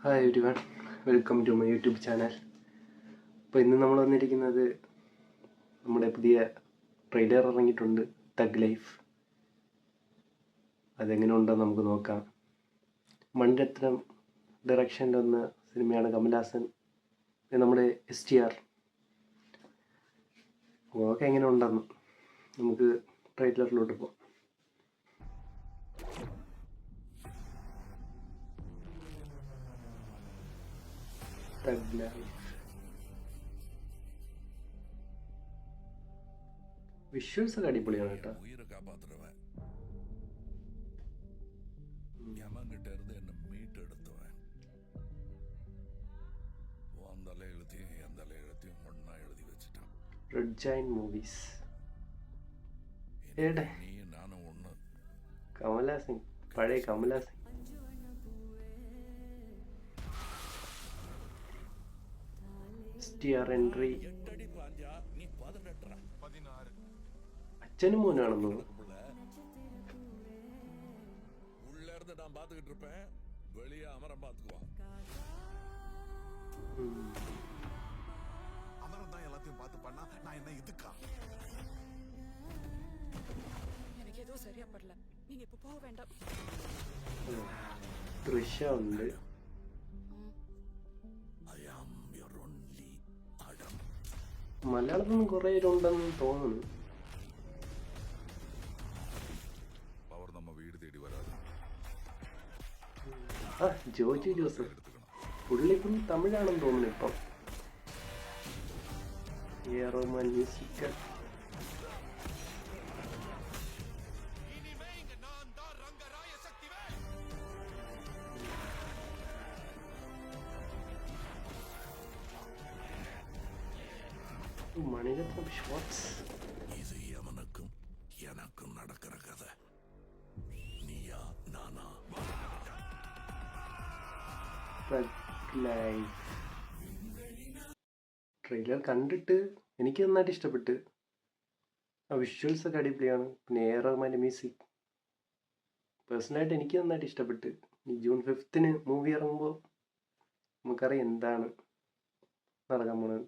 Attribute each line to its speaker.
Speaker 1: Hi everyone, welcome to my YouTube channel. അപ്പോൾ ഇന്ന് നമ്മൾ വന്നിരിക്കുന്നത് നമ്മുടെ പുതിയ ട്രെയിലർ ഇറങ്ങിയിട്ടുണ്ട്, തഗ് ലൈഫ്. അതെങ്ങനെ ഉണ്ടെന്ന് നമുക്ക് നോക്കാം. മണിരത്നം ഡയറക്ഷനിൽ വന്ന സിനിമയാണ്. കമൽഹാസൻ, നമ്മുടെ STR. നോക്കാം എങ്ങനെ ഉണ്ടെന്ന്. നമുക്ക് ട്രെയിലറിലോട്ട് പോകാം. തഗ് ലൈഫ് വിഷ്വൽസ് ഒക്കെ അടിപൊളിയാണ് കേട്ടോ. Red giant movies. കമൽഹാസൻ, പഴയ കമൽഹാസൻ. STR entry. അച്ഛനും മോനാണെന്നോ? ദൃശ്യം ഉണ്ട്. മലയാളത്തിൽ കുറെ ഉണ്ടെന്ന് തോന്നുന്നു. ജോജി ജോസഫ് പുള്ളിപ്പം തമിഴാണെന്ന് തോന്നുന്നു. ഇപ്പം റഹ്മാൻ മ്യൂസിക്കൽ. മണിരത്നം ഷോർട്സ്.
Speaker 2: இது எவனுக்கும் எனக்கும் நடக்கிற கதை. நீயா நானா?
Speaker 1: ട്രെയിലർ കണ്ടിട്ട് എനിക്ക് നന്നായിട്ട് ഇഷ്ടപ്പെട്ട്. ആ വിഷ്വൽസ് ഒക്കെ അടിപൊളിയാണ്. പിന്നെ റഹ്മാൻ്റെ മ്യൂസിക് പേഴ്സണലായിട്ട് എനിക്ക് നന്നായിട്ട് ഇഷ്ടപ്പെട്ട്. ഈ ജൂൺ 5 മൂവി ഇറങ്ങുമ്പോൾ നമുക്കറിയാം എന്താണ് നടക്കാൻ പോകുന്നത്.